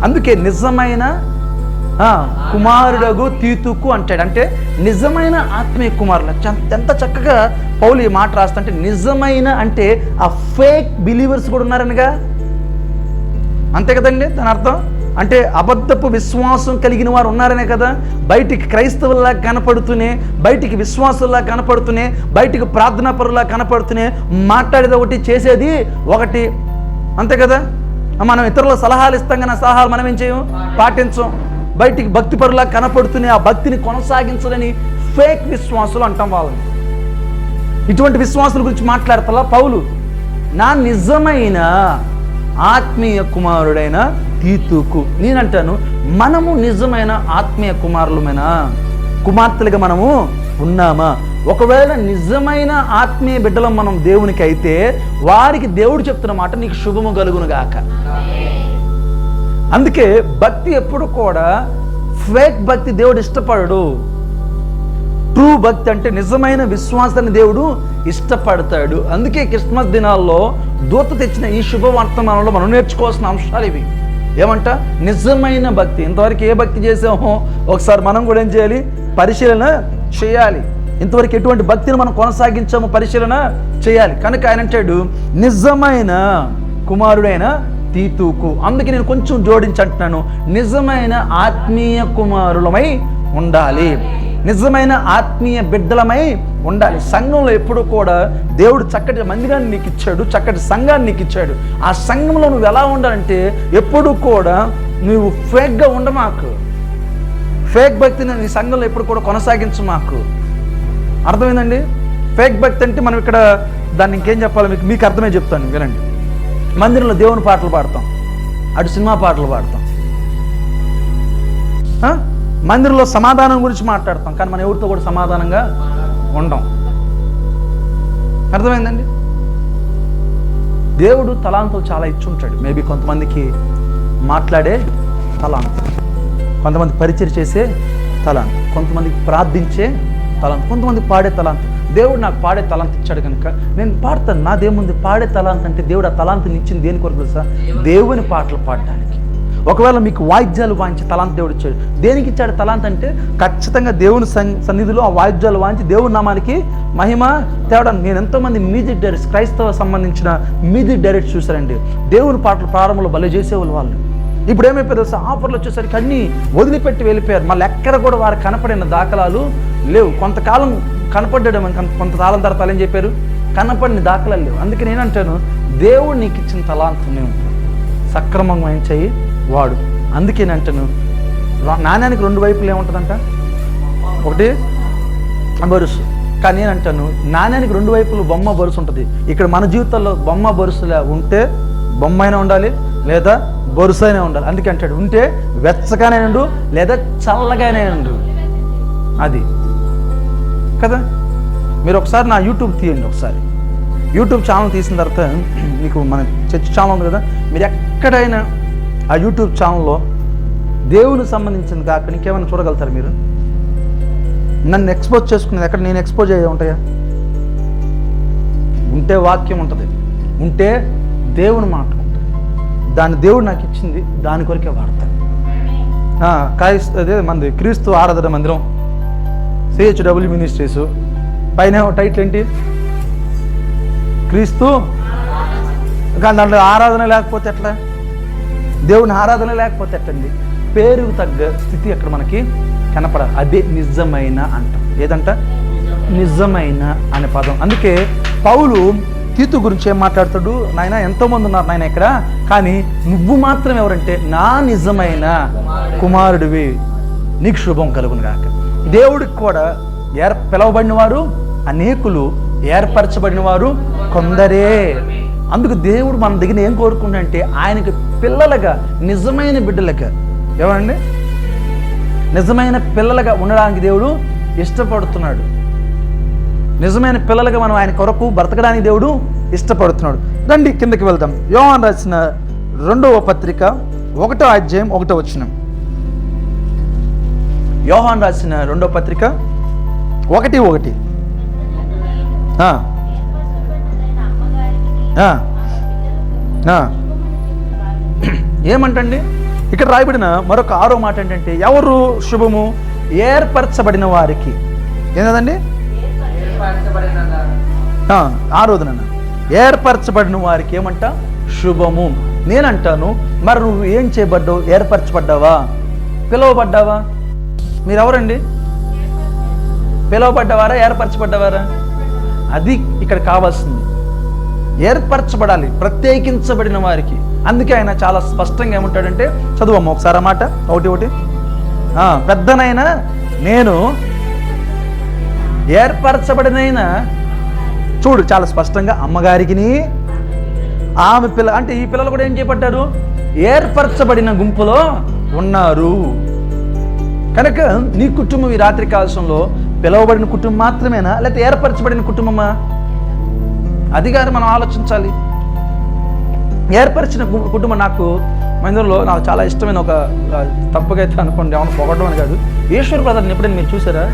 Speaker 1: అందుకే నిజమైన కుమారుడగు తీతుకు అంటాడు, అంటే నిజమైన ఆత్మీయ కుమారులు. ఎంత చక్కగా పౌలు ఈ మాట రాస్తుంటే, నిజమైన అంటే ఆ ఫేక్ బిలీవర్స్ కూడా ఉన్నారనిగా, అంతే కదండి దాని అర్థం. అంటే అబద్ధపు విశ్వాసం కలిగిన వారు ఉన్నారనే కదా. బయటికి క్రైస్తవుల్లా కనపడుతూనే, బయటికి విశ్వాసుల్లా కనపడుతూనే, బయటికి ప్రార్థనాపరులా కనపడుతూనే మాట్లాడేది ఒకటి, చేసేది ఒకటి, అంతే కదా. మనం ఇతరుల సలహాలు ఇస్తాం కానీ ఆ సలహాలు మనం ఏం చేయం, పాటించం. బయటికి భక్తిపరులా కనపడుతూనే ఆ భక్తిని కొనసాగించాలని ఫేక్ విశ్వాసులు అంటాం వాళ్ళని. ఇటువంటి విశ్వాసుల గురించి మాట్లాడతా పౌలు, నా నిజమైన ఆత్మీయ కుమారుడైన తీతుకు. నేనంటాను, మనము నిజమైన ఆత్మీయ కుమార్తెలుగా మనము ఉన్నామా? ఒకవేళ నిజమైన ఆత్మీయ బిడ్డలం మనం దేవునికి అయితే, వారికి దేవుడు చెప్తున్న మాట, నీకు శుభము కలుగును గాక. అందుకే భక్తి ఎప్పుడు కూడా ఫేక్ భక్తి దేవుడు ఇష్టపడడు. ట్రూ భక్తి అంటే నిజమైన విశ్వాసాన్ని దేవుడు ఇష్టపడతాడు. అందుకే క్రిస్మస్ దినాల్లో దూత తెచ్చిన ఈ శుభవర్తమానంలో మనం నేర్చుకోవాల్సిన అంశాలు ఇవి. ఏమంట? నిజమైన భక్తి. ఇంతవరకు ఏ భక్తి చేసామో ఒకసారి మనం కూడా ఏం చేయాలి, పరిశీలన చేయాలి. ఇంతవరకు ఎటువంటి భక్తిని మనం కొనసాగించామో పరిశీలన చేయాలి. కనుక ఆయన అంటాడు, నిజమైన కుమారుడైన తీతుకు. అందుకే నేను కొంచెం జోడించి అంటున్నాను, నిజమైన ఆత్మీయ కుమారులమై ఉండాలి, నిజమైన ఆత్మీయ బిడ్డలమై ఉండాలి. సంఘంలో ఎప్పుడు కూడా దేవుడు చక్కటి మందిరాన్ని నీకు ఇచ్చాడు, చక్కటి సంఘాన్ని నీకు ఇచ్చాడు. ఆ సంఘంలో నువ్వు ఎలా ఉండాలంటే, ఎప్పుడు కూడా నువ్వు ఫేక్గా ఉండమాకు, ఫేక్ భక్తిని నీ సంఘంలో ఎప్పుడు కూడా కొనసాగించు మాకు. అర్థమైందండి? ఫేక్ భక్తి అంటే మనం ఇక్కడ దాన్ని ఇంకేం చెప్పాలి మీకు అర్థమే చెప్తాను, వినండి. మందిరంలో దేవుని పాటలు పాడతాం, అటు సినిమా పాటలు పాడతాం, మందిరంలో సమాధానం గురించి మాట్లాడతాం, కానీ మనం ఎవరితో కూడా సమాధానంగా ఉండం. అర్థమైందండి? దేవుడు తలాంతులు చాలా ఇచ్చుంటాడు. మేబీ కొంతమందికి మాట్లాడే తలాంతు, కొంతమంది పరిచయం చేసే తలాంతు, కొంతమందికి ప్రార్థించే తలాంతు, కొంతమంది పాడే తలాంతు. దేవుడు నాకు పాడే తలాంతు ఇచ్చాడు కనుక నేను పాడతాను. నా దేవుంది పాడే తలాంతు అంటే దేవుడు ఆ తలాంతుని ఇచ్చింది దేని కొరకు తెలుసా? దేవుని పాటలు పాడడానికి. ఒకవేళ మీకు వాయిద్యాలు వాయించి తలాంతు దేవుడు ఇచ్చాడు. దేనికి ఇచ్చాడు తలాంతు అంటే, ఖచ్చితంగా దేవుని సన్నిధిలో ఆ వాయిద్యాలు వాయించి దేవుని నామానికి మహిమ తేవడం. నేను ఎంతోమంది మ్యూజిక్ డైరెక్టర్స్, క్రైస్తవ సంబంధించిన మ్యూజిక్ డైరెక్టర్స్ చూసారండి. దేవుని పాటలు ప్రారంభంలో భలే చేసేవాళ్ళు వాళ్ళు. ఇప్పుడు ఏమైపోయారు తెలుసా? ఆఫర్లు వచ్చేసరికి అన్నీ వదిలిపెట్టి వెళ్ళిపోయారు. మళ్ళీ ఎక్కడ కూడా వారు కనపడిన దాఖలాలు లేవు. కొంతకాలం కనపడ్డాడు, కొంతకాలం తర్వాత ఏం చెప్పారు, కనపడిన దాఖలాలు లేవు. అందుకే నేనంటాను, దేవుడు నీకు ఇచ్చిన తలాంతు మేము సక్రమంగా ఏం చెయ్యి వాడు. అందుకే నేను అంటాను, నాణ్యానికి రెండు వైపులు ఏముంటుందంట, ఒకటి బరుసు. కానీ నేను అంటాను, నాణ్యానికి రెండు వైపులు బొమ్మ బరుసు ఉంటుంది. ఇక్కడ మన జీవితంలో బొమ్మ బరుసులా ఉంటే బొమ్మ అయినా ఉండాలి, లేదా బరుసు అయినా ఉండాలి. అందుకే అంటాడు, ఉంటే వెచ్చగానే ఉండు, లేదా చల్లగానే ఉండు. అది కదా. మీరు ఒకసారి నా యూట్యూబ్ తీయండి. ఒకసారి యూట్యూబ్ ఛానల్ తీసిన తర్వాత మీకు మన చర్చ్ ఛానల్ ఉంది కదా, మీరు ఎక్కడైనా ఆ యూట్యూబ్ ఛానల్లో దేవునికి సంబంధించింది కాక ఇంకేమైనా చూడగలుగుతారు మీరు? నన్ను ఎక్స్పోజ్ చేసుకునేది ఎక్కడ? నేను ఎక్స్పోజ్ అయ్యే ఉంటాయా? ఉంటే వాక్యం ఉంటుంది, ఉంటే దేవుని మాట ఉంటుంది. దాన్ని దేవుడు నాకు ఇచ్చింది, దాని కొరకే వాడతాను. అదే మనది క్రీస్తు ఆరాధన మందిరం, CHW మినిస్ట్రీస్. పైన టైటిల్ ఏంటి? క్రీస్తు. కానీ దాంట్లో ఆరాధన లేకపోతే ఎట్లా? దేవుని ఆరాధన లేకపోతే ఎట్టండి? పేరుకు తగ్గ స్థితి అక్కడ మనకి కనపడాలి. అదే నిజమైన అంటాం. ఏదంట? నిజమైన అనే పదం. అందుకే పౌలు తీతు గురించి ఏం మాట్లాడతాడు? నాయన ఎంతోమంది ఉన్నారు నాయన ఇక్కడ, కానీ నువ్వు మాత్రం ఎవరంటే నా నిజమైన కుమారుడివి, నీకు శుభం కలుగును గాక. దేవుడికి కూడా పిలవబడిన వారు అనేకులు, ఏర్పరచబడిన వారు కొందరే. అందుకు దేవుడు మన దగ్గర ఏం కోరుకుంటే, ఆయనకి పిల్లలుగా, నిజమైన బిడ్డలుగా, ఏమండి, నిజమైన పిల్లలుగా ఉండడానికి దేవుడు ఇష్టపడుతున్నాడు. నిజమైన పిల్లలుగా మనం ఆయన కొరకు బ్రతకడానికి దేవుడు ఇష్టపడుతున్నాడు. రండి కిందకి వెళ్దాం. యోహాను రాసిన 2వ పత్రిక 1వ అధ్యాయం 1వ వచనం. యోహాను రాసిన 2వ పత్రిక 1:1. ఏమంటండి ఇక్కడ రాయబడిన మరొక 6వ మాట ఏంటంటే, ఎవరు శుభము? ఏర్పరచబడిన వారికి. ఏంటండి? 6వదిన ఏర్పరచబడిన వారికి ఏమంట? శుభము. నేనంటాను, మరి నువ్వు ఏం చేయబడ్డావు? ఏర్పరచబడ్డావా? పిలువబడ్డావా? మీరెవరండి? పిలువబడ్డవారా? ఏర్పరచబడ్డవారా? అది ఇక్కడ కావాల్సింది. ఏర్పరచబడాలి, ప్రత్యేకించబడిన వారికి. అందుకే ఆయన చాలా స్పష్టంగా ఏమంటాడంటే, చదువమ్మ ఒకసారి ఆ మాట ఒకటి. పెద్దనైనా నేను ఏర్పరచబడినైనా, చూడు చాలా స్పష్టంగా, అమ్మగారికి ఆమె అంటే ఈ పిల్లలు కూడా ఏం చేయబడ్డారు? ఏర్పరచబడిన గుంపులో ఉన్నారు. కనుక నీ కుటుంబం ఈ రాత్రి కాలంలో పిలువబడిన కుటుంబం మాత్రమేనా, లేకపోతే ఏర్పరచబడిన కుటుంబమా? అది గారు మనం ఆలోచించాలి. ఏర్పరిచిన కుటుంబం నాకు మహిళలో నాకు చాలా ఇష్టమైన ఒక తప్పుగా అయితే అనుకోండి, ఏమన్నా పొగడం అని కాదు, ఈశ్వర్ బ్రదర్ని ఎప్పుడైనా మీరు చూసారా?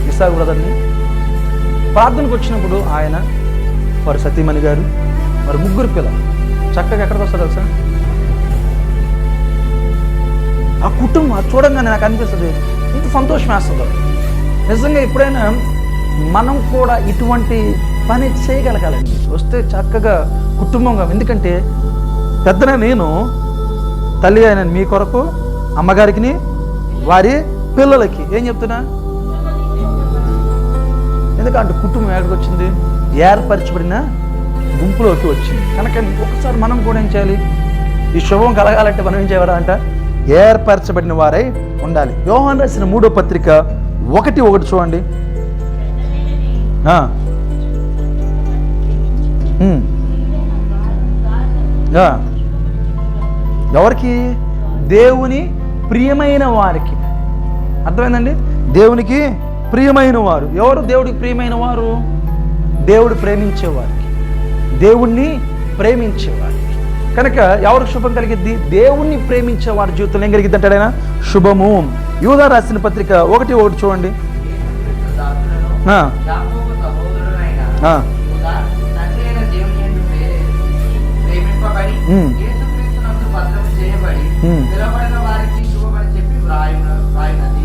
Speaker 1: ఇసాక్ బ్రదర్ని ప్రార్థనకు వచ్చినప్పుడు ఆయన, వారి సతీమణి గారు, మరి ముగ్గురు పిల్లలు చక్కగా ఎక్కడికి వస్తారు తెలుసా? ఆ కుటుంబం చూడంగానే నాకు అనిపిస్తుంది, ఇంత సంతోషం వేస్తుంది. నిజంగా ఎప్పుడైనా మనం కూడా ఇటువంటి పని చేయగలగాలండి. వస్తే చక్కగా కుటుంబంగా. ఎందుకంటే పెద్దనే నేను, తల్లి అయిన మీ కొరకు, అమ్మగారికి, వారి పిల్లలకి ఏం చెప్తున్నా? ఎందుకంటే కుటుంబం ఎక్కడికి వచ్చింది? ఏర్పరచబడిన గుంపులోకి వచ్చింది. కనుక ఒకసారి మనం కూడా ఏం చేయాలి? ఈ శుభం కలగాలంటే మనం ఏం చేయాలంట? ఏర్పరచబడిన వారై ఉండాలి. యోహాను రాసిన 3వ పత్రిక 1:1 చూడండి. ఎవరికి? దేవుని ప్రియమైన వారికి. అర్థమైందండి? దేవునికి ప్రియమైన వారు. ఎవరు దేవుడికి ప్రియమైన వారు? దేవుడు ప్రేమించేవారికి, దేవుణ్ణి ప్రేమించేవారికి. కనుక ఎవరికి శుభం కలిగిద్ది? దేవుణ్ణి ప్రేమించే వారి జీవితంలో ఏం కలిగిద్ది అంటాడైనా? శుభము. యూదా రాసిన పత్రిక 1:1 చూడండి.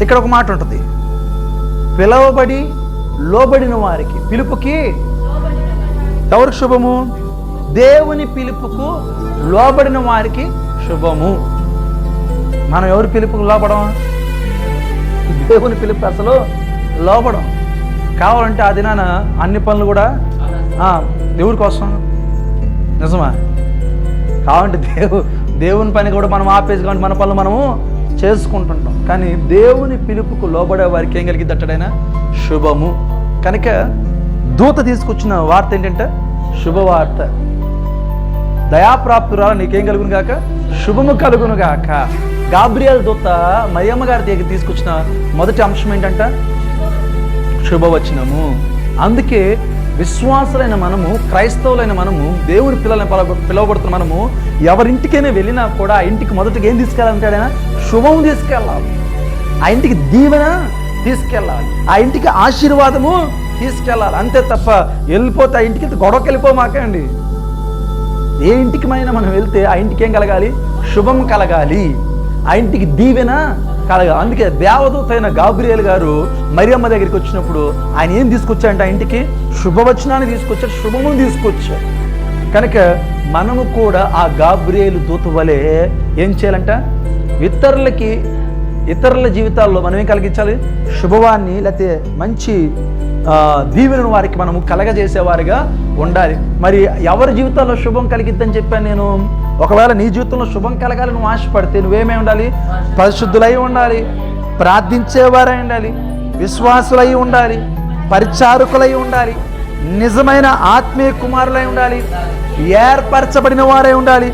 Speaker 1: ఇక్కడ ఒక మాట ఉంటుంది, పిలవబడి లోబడిన వారికి. పిలుపుకి ఎవరికి శుభము? దేవుని పిలుపుకు లోబడిన వారికి శుభము. మనం ఎవరి పిలుపుకు లోపడం? దేవుని పిలుపు అసలు లోపడం. కావాలంటే ఆ దినాన అన్ని పనులు కూడా దేవుడి కోసం. నిజమా? కావాలంటే దేవుని పని కూడా మనం ఆపేసి కాబట్టి మన పనులు మనము చేసుకుంటుంటాం. కానీ దేవుని పిలుపుకు లోబడే వారికి ఏం కలిగిద్ది అంటాడైనా? శుభము. కనుక దూత తీసుకొచ్చిన వార్త ఏంటంటే శుభవార్త. దయాప్రాప్తురాలు నీకేం కలుగును గాక? శుభము కలుగును గాక. గాబ్రియల్ దూత మరియమ్మ గారి దగ్గర తీసుకొచ్చిన మొదటి అంశం ఏంటంట? శుభవచనము. అందుకే విశ్వాసులైన మనము, క్రైస్తవులైన మనము, దేవుని పిల్లలని పిలువబడుతున్న మనము ఎవరింటికైనా వెళ్ళినా కూడా ఆ ఇంటికి మొదటిగా ఏం తీసుకెళ్ళాలంటాడైనా? శుభము తీసుకెళ్ళాలి. ఆ ఇంటికి దీవెన తీసుకెళ్ళాలి. ఆ ఇంటికి ఆశీర్వాదము తీసుకెళ్ళాలి. అంతే తప్ప వెళ్ళిపోతే ఆ ఇంటికి గొడవకి వెళ్ళిపోమాకండి. ఏ ఇంటికి మనం వెళ్తే ఆ ఇంటికి ఏం కలగాలి? శుభం కలగాలి. ఆ ఇంటికి దీవెన కలగాలి. అందుకే దేవదూత అయిన గాబ్రియల్ గారు మరియమ్మ దగ్గరికి వచ్చినప్పుడు ఆయన ఏం తీసుకొచ్చాడంటే ఆ ఇంటికి శుభవచనాన్ని తీసుకొచ్చాడు, శుభమును తీసుకొచ్చాడు. కనుక మనము కూడా ఆ గాబ్రియలు దూత వలె ఏం చేయాలంట? ఇతరుల జీవితాల్లో మనం ఏం కలిగించాలి? శుభవాన్ని, లేకపోతే మంచి దీవెనను వారికి మనము కలగజేసేవారిగా ఉండాలి. మరి ఎవరి జీవితాల్లో శుభం కలిగిద్దని చెప్పాను నేను. ఒకవేళ నీ జీవితంలో శుభం కలగాలి నువ్వు ఆశపడితే నువ్వేమై ఉండాలి? పరిశుద్ధులై ఉండాలి, ప్రార్థించేవారై ఉండాలి, విశ్వాసులై ఉండాలి, పరిచారకులై ఉండాలి, నిజమైన ఆత్మీయ కుమారులై ఉండాలి, ఏర్పరచబడిన వారై ఉండాలి.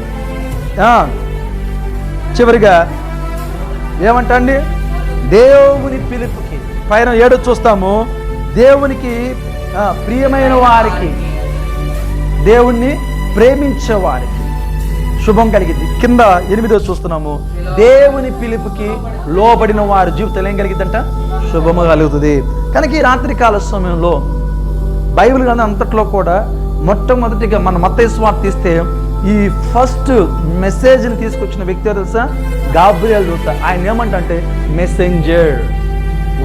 Speaker 1: చివరిగా ఏమంటండి? దేవుని పిలుపుకి పైన 7 చూస్తాము. దేవునికి ప్రియమైన వారికి, దేవుణ్ణి ప్రేమించే వారికి శుభం కలిగింది. కింద 8 చూస్తున్నాము. దేవుని పిలుపుకి లోబడిన వారి జీవితంలో ఏం కలిగిద్దంట? శుభము కలుగుతుంది. కనుక ఈ రాత్రి కాల సమయంలో బైబిల్ గ్రంథం అంతట్లో కూడా మొట్టమొదటిగా మన మత్తయి సువార్త తీస్తే ఈ ఫస్ట్ మెసేజ్ని తీసుకొచ్చిన వ్యక్తి తెలుసా? గాబ్రియల్ దూత. ఆయన ఏమంటే మెసెంజర్,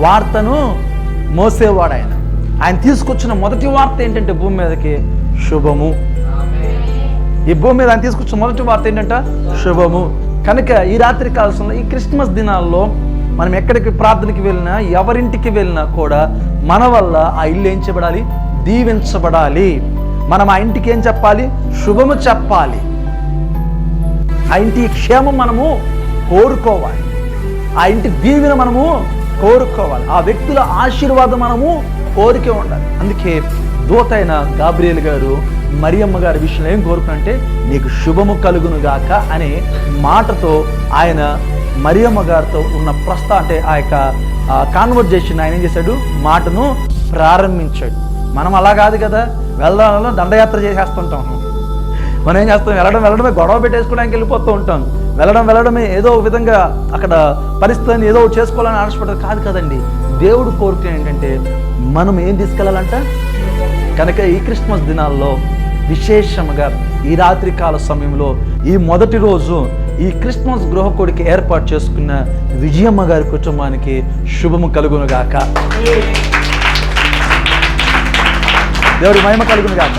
Speaker 1: వార్తను మోసేవాడు. ఆయన తీసుకొచ్చిన మొదటి వార్త ఏంటంటే భూమి మీదకి శుభము. ఈ భూమి మీద ఆయన తీసుకొచ్చిన మొదటి వార్త ఏంటంట? శుభము. కనుక ఈ రాత్రి కాలంలో ఈ క్రిస్మస్ దినాల్లో మనం ఎక్కడికి ప్రార్థనకి వెళ్ళినా, ఎవరింటికి వెళ్ళినా కూడా మన వల్ల ఆ ఇల్లు ఏం చేయబడాలి? దీవించబడాలి. మనం ఆ ఇంటికి ఏం చెప్పాలి? శుభము చెప్పాలి. ఆ ఇంటి క్షేమం మనము కోరుకోవాలి. ఆ ఇంటి దీవెన మనము కోరుకోవాలి. ఆ వ్యక్తుల ఆశీర్వాదం మనము కోరిక ఉండాలి. అందుకే దూత అయిన గాబ్రియేలు గారు మరియమ్మ గారి విషయంలో ఏం కోరుకుంటే, నీకు శుభము కలుగును గాక అనే మాటతో ఆయన మరియమ్మ గారితో ఉన్న అంటే ఆ యొక్క కాన్వర్జేషన్ ఆయన ఏం చేశాడు? మాటను ప్రారంభించాడు. మనం అలా కాదు కదా, వెళ్ళడంలో దండయాత్ర చేసేస్తుంటాం. మనం ఏం చేస్తాం? వెళ్ళడమే గొడవ పెట్టేసుకోవడానికి వెళ్ళిపోతూ ఉంటాం. వెళ్ళడమే ఏదో విధంగా అక్కడ పరిస్థితిని ఏదో చేసుకోవాలని ఆశపడదు కాదు కదండి. దేవుడు కోరిక ఏంటంటే మనం ఏం తీసుకెళ్ళాలంట? కనుక ఈ క్రిస్మస్ దినాల్లో విశేషంగా ఈ రాత్రి కాల సమయంలో ఈ మొదటి రోజు ఈ క్రిస్మస్ గృహకోడికి ఏర్పాటు చేసుకున్న విజయమ్మ గారి కుటుంబానికి శుభము కలుగును గాక. దేవుడి మహిమ కలుగును గాక.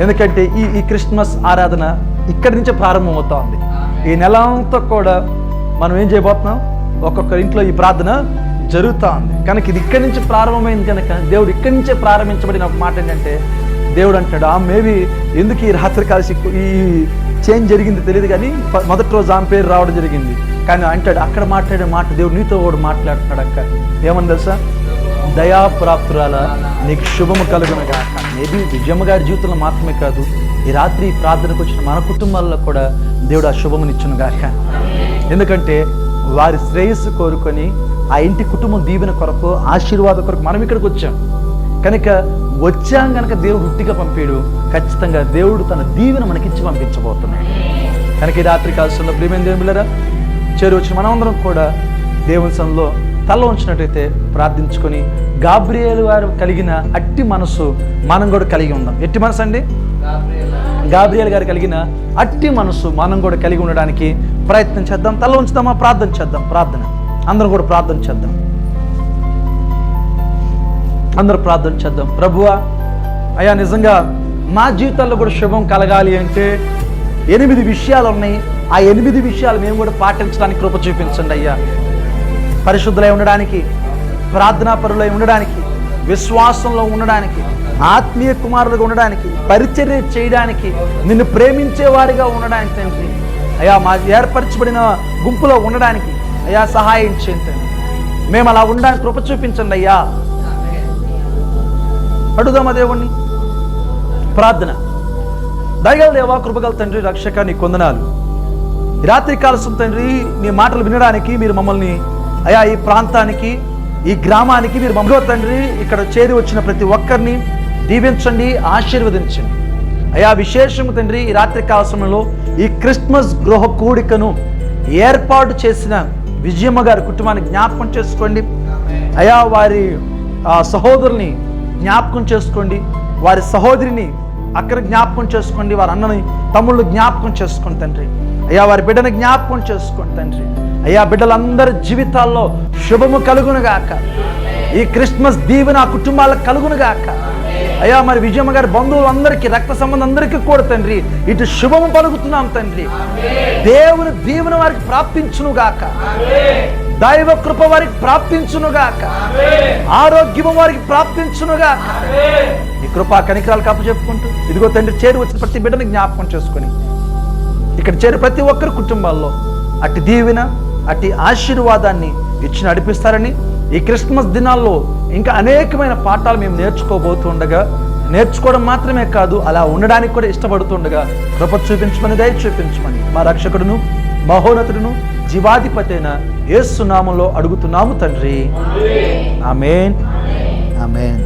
Speaker 1: ఎందుకంటే ఈ క్రిస్మస్ ఆరాధన ఇక్కడి నుంచే ప్రారంభం అవుతా ఉంది. ఈ నెల అంతా కూడా మనం ఏం చేయబోతున్నాం? ఒక్కొక్క ఇంట్లో ఈ ప్రార్థన జరుగుతూ ఉంది. కనుక ఇది ఇక్కడి నుంచి ప్రారంభమైంది. కనుక దేవుడు ఇక్కడి నుంచే ప్రారంభించబడిన ఒక మాట ఏంటంటే, దేవుడు అంటాడు, మేబీ ఎందుకు ఈ రాత్రి కలిసి ఈ చేంజ్ జరిగింది తెలియదు, కానీ మొదటి రోజు ఆమె పేరు రావడం జరిగింది. కానీ అంటాడు, అక్కడ మాట్లాడే మాట దేవుడు నీతో కూడా మాట్లాడుతున్నాడు. అక్క ఏమని తెలుసా? దయాప్రాప్తురాల నీకు శుభము కలుగును గాక. మేబీ విజయమ్మ గారి జీవితంలో మాత్రమే కాదు, ఈ రాత్రి ప్రార్థనకు వచ్చిన మన కుటుంబాల్లో కూడా దేవుడు ఆ శుభమునిచ్చును గాక. ఎందుకంటే వారి శ్రేయస్సు కోరుకొని ఆ ఇంటి కుటుంబం దీవెన కొరకు, ఆశీర్వాద కొరకు మనం ఇక్కడికి వచ్చాం. కనుక వచ్చాం కనుక దేవుడు ఉట్టిగా పంపాడు. ఖచ్చితంగా దేవుడు తన దీవెన మనకిచ్చి పంపించబోతున్నాడు. కనుక ఈ రాత్రి కాల్సిన ప్రియమైన దేవుని బిడ్డలారా, చేరి వచ్చిన మనమందరం కూడా దేవుని సన్నిధిలో తల ఉంచినట్టయితే ప్రార్థించుకొని గాబ్రియేలు వారు కలిగిన అట్టి మనసు మనం కూడా కలిగి ఉందాం. ఎట్టి మనసు అండి? గాబ్రియేలు గారు కలిగిన అట్టి మనసు మనం కూడా కలిగి ఉండడానికి ప్రయత్నం చేద్దాం. తల ఉంచుదామా? ప్రార్థన చేద్దాం. అందరం కూడా ప్రార్థన చేద్దాం. అందరూ ప్రార్థన చేద్దాం. ప్రభువా, అయ్యా నిజంగా మా జీవితాల్లో కూడా శుభం కలగాలి అంటే 8 విషయాలు ఉన్నాయి. ఆ 8 విషయాలు మేము కూడా పాటించడానికి కృప చూపించండి అయ్యా. పరిశుద్ధులై ఉండడానికి, ప్రార్థనాపరులై ఉండడానికి, విశ్వాసంలో ఉండడానికి, ఆత్మీయ కుమారులుగా ఉండడానికి, పరిచర్య చేయడానికి, నిన్ను ప్రేమించే వారిగా ఉండడానికి తండ్రి అయ్యా, మా ఏర్పరచబడిన గుంపులో ఉండడానికి అయ్యా సహాయం చేయండి. మేము అలా ఉండడానికి కృప చూపించండి అయ్యా. అడుగుదామా దేవుణ్ణి? ప్రార్థన. దయగల దేవా, కృపగల తండ్రి, రక్షక, నీ కొందనాలు. రాత్రి కాలం తండ్రి నీ మాటలు వినడానికి మీరు మమ్మల్ని అయ్యా ఈ ప్రాంతానికి, ఈ గ్రామానికి మీరు మమ్మల్ని తండ్రి ఇక్కడ చేరి వచ్చిన ప్రతి ఒక్కరిని దీవించండి, ఆశీర్వదించండి అయ్యా. విశేషము తండ్రి ఈ రాత్రి కాల సమయంలో ఈ క్రిస్మస్ గృహ కూడికను ఏర్పాటు చేసిన విజయమ్మ గారి కుటుంబాన్ని జ్ఞాపకం చేసుకోండి అయ్యా. వారి సహోదరుని జ్ఞాపకం చేసుకోండి, వారి సహోదరిని అక్కడ జ్ఞాపకం చేసుకోండి, వారి అన్నని తమ్ముళ్ళు జ్ఞాపకం చేసుకోండి తండ్రి అయ్యా. వారి బిడ్డను జ్ఞాపకం చేసుకోండి తండ్రి అయ్యా. బిడ్డలందరి జీవితాల్లో శుభము కలుగునుగాక. ఈ క్రిస్మస్ దీవెన ఆ కుటుంబాలకు కలుగునుగాక అయ్యా. మరి విజయమ్మ గారి బంధువులందరికీ, రక్త సంబంధం అందరికీ కూడా తండ్రి ఇటు శుభము పలుకుతున్నాం తండ్రి. దేవుని దీవెన వారికి ప్రాప్తించునుగాక, దైవ కృప వారికి ప్రాప్తించునుగాక, ఆరోగ్యము వారికి ప్రాప్తించునుగాక. ఈ కృపా కనికరాలు కప్పు చెప్పుకుంటూ ఇదిగో తండ్రి చేరి వచ్చిన ప్రతి బిడ్డని జ్ఞాపకం చేసుకొని ఇక్కడ చేరి ప్రతి ఒక్కరి కుటుంబాల్లో అట్టి దీవెన, అట్టి ఆశీర్వాదాన్ని ఇచ్చి నడిపిస్తారని, ఈ క్రిస్మస్ దినాల్లో ఇంకా అనేకమైన పాఠాలు మేము నేర్చుకోవడం మాత్రమే కాదు, అలా ఉండడానికి కూడా ఇష్టపడుతుండగా కృప చూపించమని, దయ చూపించమని మా రక్షకుడును మహోన్నతుడును జీవాధిపతి అయిన యేసు నామములో అడుగుతున్నాము తండ్రి. ఆమేన్, ఆమేన్.